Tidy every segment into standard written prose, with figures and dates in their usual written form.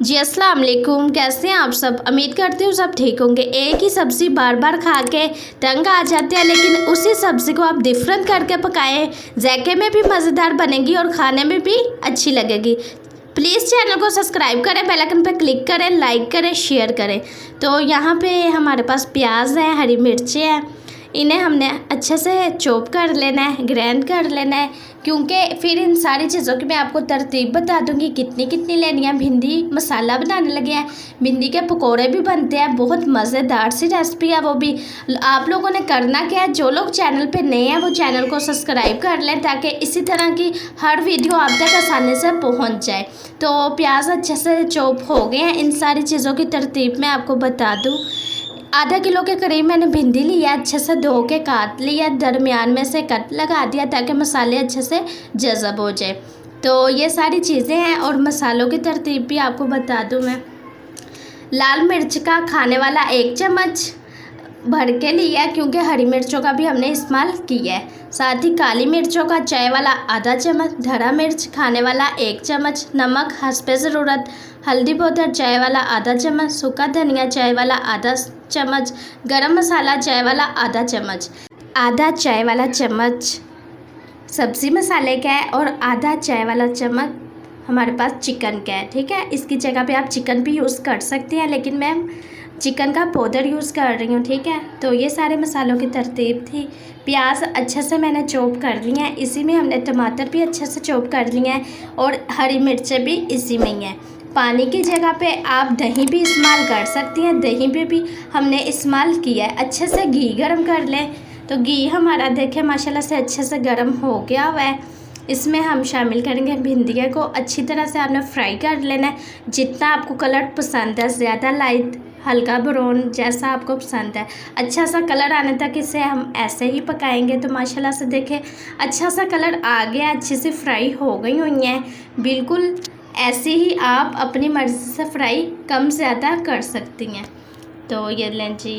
जी अस्सलाम वालेकुम। कैसे हैं आप सब? उम्मीद करती हूँ सब ठीक होंगे। एक ही सब्ज़ी बार बार खा के तंग आ जाते हैं, लेकिन उसी सब्ज़ी को आप डिफरेंट करके पकाएं, जायके में भी मज़ेदार बनेगी और खाने में भी अच्छी लगेगी। प्लीज़ चैनल को सब्सक्राइब करें, बेल आइकन पर क्लिक करें, लाइक करें, शेयर करें। तो यहाँ पे हमारे पास प्याज है, हरी मिर्चें हैं, इन्हें हमने अच्छे से चॉप कर लेना है, ग्राइंड कर लेना है, क्योंकि फिर इन सारी चीज़ों की मैं आपको तरतीब बता दूंगी कितनी कितनी लेनी है। भिंडी मसाला बनाने लगे हैं, भिंडी के पकोड़े भी बनते हैं, बहुत मज़ेदार सी रेसिपी है वो भी। आप लोगों ने करना क्या है, जो लोग चैनल पे नए हैं वो चैनल को सब्सक्राइब कर लें ताकि इसी तरह की हर वीडियो आप तक आसानी से पहुँच जाए। तो प्याज अच्छे से चॉप हो गए हैं। इन सारी चीज़ों की तरतीब मैं आपको बता दूँ। आधा किलो के करीब मैंने भिंडी लिया, अच्छे से धो के काट लिया, दरमियान में से कट लगा दिया ताकि मसाले अच्छे से जज़ब हो जाए। तो ये सारी चीज़ें हैं और मसालों की तरतीब भी आपको बता दूं मैं। लाल मिर्च का खाने वाला 1 चम्मच भर के लिया, क्योंकि हरी मिर्चों का भी हमने इस्तेमाल किया है। साथ ही काली मिर्चों का चाय वाला आधा चम्मच, हरा मिर्च खाने वाला 1 चम्मच, नमक हस्बे ज़रूरत, हल्दी पाउडर चाय वाला आधा चम्मच, सूखा धनिया चाय वाला आधा चम्मच, गरम मसाला चाय वाला आधा चम्मच, आधा चाय वाला चम्मच सब्ज़ी मसाले का है और आधा चाय वाला चम्मच हमारे पास चिकन का है। ठीक है, इसकी जगह पे आप चिकन भी यूज़ कर सकते हैं, लेकिन मैं चिकन का पाउडर यूज़ कर रही हूँ। ठीक है, तो ये सारे मसालों की तरतीब थी। प्याज अच्छे से मैंने चॉप कर लिया है, इसी में हमने टमाटर भी अच्छे से चॉप कर लिए हैं और हरी मिर्चें भी इसी में ही हैं। पानी की जगह पे आप दही भी इस्तेमाल कर सकती हैं, दही पे भी हमने इस्तेमाल किया है। अच्छे से घी गरम कर लें। तो घी हमारा देखें माशाल्लाह से अच्छे से गरम हो गया हुआ है। इसमें हम शामिल करेंगे भिंडियों को। अच्छी तरह से आपने फ्राई कर लेना है, जितना आपको कलर पसंद है, ज़्यादा लाइट, हल्का ब्राउन, जैसा आपको पसंद है। अच्छा सा कलर आने तक इसे हम ऐसे ही पकाएंगे। तो माशाल्लाह से देखें अच्छा सा कलर आ गया, अच्छी सी फ्राई हो गई हुई हैं। बिल्कुल ऐसे ही आप अपनी मर्ज़ी से फ्राई कम ज़्यादा कर सकती हैं। तो ये लें जी,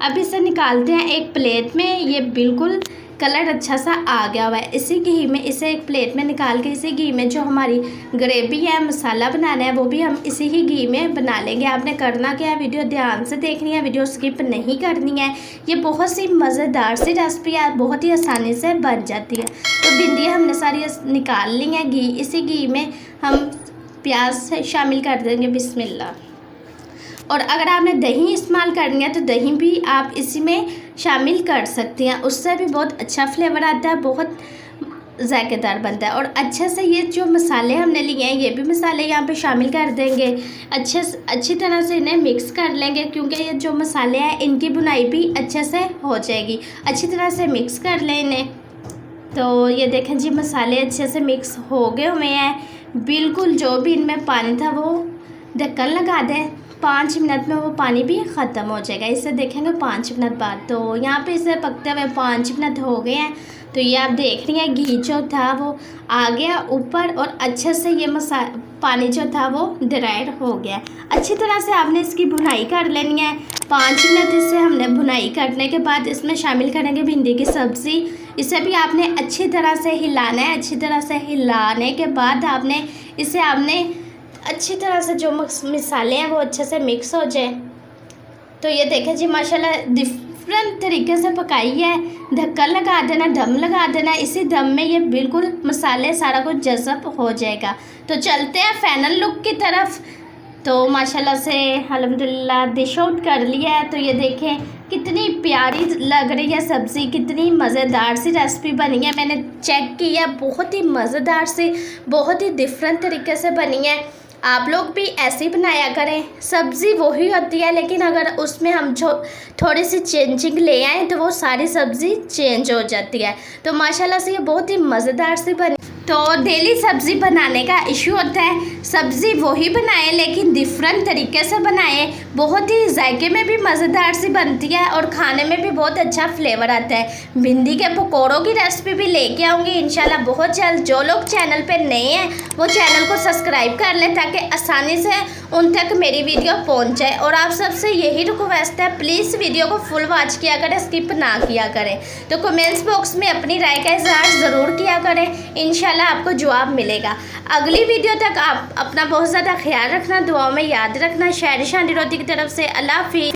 अब इसे निकालते हैं एक प्लेट में। ये बिल्कुल कलर अच्छा सा आ गया हुआ है। इसी घी में इसे एक प्लेट में निकाल के इसी घी में जो हमारी ग्रेवी है, मसाला बनाना है, वो भी हम इसी ही घी में बना लेंगे। आपने करना क्या है, वीडियो ध्यान से देखनी है, वीडियो स्किप नहीं करनी है। ये बहुत सी मज़ेदार सी रेसिपी है, बहुत ही आसानी से बन जाती है। तो भिंडी हमने सारी निकाल ली हैं। घी, इसी घी में हम प्याज शामिल कर देंगे, बिस्मिल्लाह। और अगर आपने दही इस्तेमाल करनी है तो दही भी आप इसी में शामिल कर सकती हैं, उससे भी बहुत अच्छा फ्लेवर आता है, बहुत जायकेदार बनता है। और अच्छे से ये जो मसाले हमने लिए हैं, ये भी मसाले यहाँ पे शामिल कर देंगे। अच्छी तरह से इन्हें मिक्स कर लेंगे, क्योंकि ये जो मसाले हैं इनकी बुनाई भी अच्छे से हो जाएगी। अच्छी तरह से मिक्स कर लें इन्हें। तो ये देखें जी, मसाले अच्छे से मिक्स हो गए हुए हैं। बिल्कुल जो भी इनमें पानी था वो ढक्कन लगा दें, 5 मिनट में वो पानी भी ख़त्म हो जाएगा। इसे देखेंगे 5 मिनट बाद। तो यहाँ पे इसे पकते हुए 5 मिनट हो गए हैं। तो ये आप देख रही हैं घी जो था वो आ गया ऊपर और अच्छे से ये पानी जो था वो ड्राइड हो गया। अच्छी तरह से आपने इसकी भुनाई कर लेनी है। 5 मिनट इसे हमने भुनाई करने के बाद इसमें शामिल करेंगे भिंडी की सब्ज़ी। इसे भी आपने अच्छी तरह से हिलाना है। अच्छी तरह से हिलाने के बाद आपने अच्छी तरह से जो मसाले हैं वो अच्छे से मिक्स हो जाए। तो ये देखें जी, माशाल्लाह डिफरेंट तरीके से पकाई है। ढक्कन लगा देना, दम लगा देना, इसी दम में ये बिल्कुल मसाले सारा कुछ जज़ब हो जाएगा। तो चलते हैं फाइनल लुक की तरफ। तो माशाल्लाह से अल्हम्दुलिल्लाह डिश आउट कर लिया है। तो ये देखें कितनी प्यारी लग रही है सब्ज़ी, कितनी मज़ेदार सी रेसिपी बनी है। मैंने चेक की है, बहुत ही मज़ेदार सी, बहुत ही डिफरेंट तरीके से बनी है। आप लोग भी ऐसे ही बनाया करें। सब्ज़ी वही होती है, लेकिन अगर उसमें हम जो थोड़ी सी चेंजिंग ले आएँ तो वो सारी सब्ज़ी चेंज हो जाती है। तो माशाल्लाह से ये बहुत ही मज़ेदार सी बनी। तो डेली सब्ज़ी बनाने का इशू होता है, सब्ज़ी वही बनाएं लेकिन डिफरेंट तरीके से बनाएं। बहुत ही जायके में भी मज़ेदार सी बनती है और खाने में भी बहुत अच्छा फ्लेवर आता है। भिंडी के पकौड़ों की रेसिपी भी लेके आऊँगी इंशाल्लाह बहुत जल्द। जो लोग चैनल पे नए हैं वो चैनल को सब्सक्राइब कर लें ताकि आसानी से उन तक मेरी वीडियो पहुंच जाए। और आप सबसे यही रिक्वेस्ट है, प्लीज़ वीडियो को फुल वॉच किया करें, स्किप ना किया करें। तो कमेंट्स बॉक्स में अपनी राय का इजहार ज़रूर किया करें, इंशाल्लाह आपको जवाब मिलेगा। अगली वीडियो तक आप अपना बहुत ज़्यादा ख्याल रखना, दुआओं में याद रखना। शायरी शांति रोटी की तरफ से अल्लाह हाफिज़।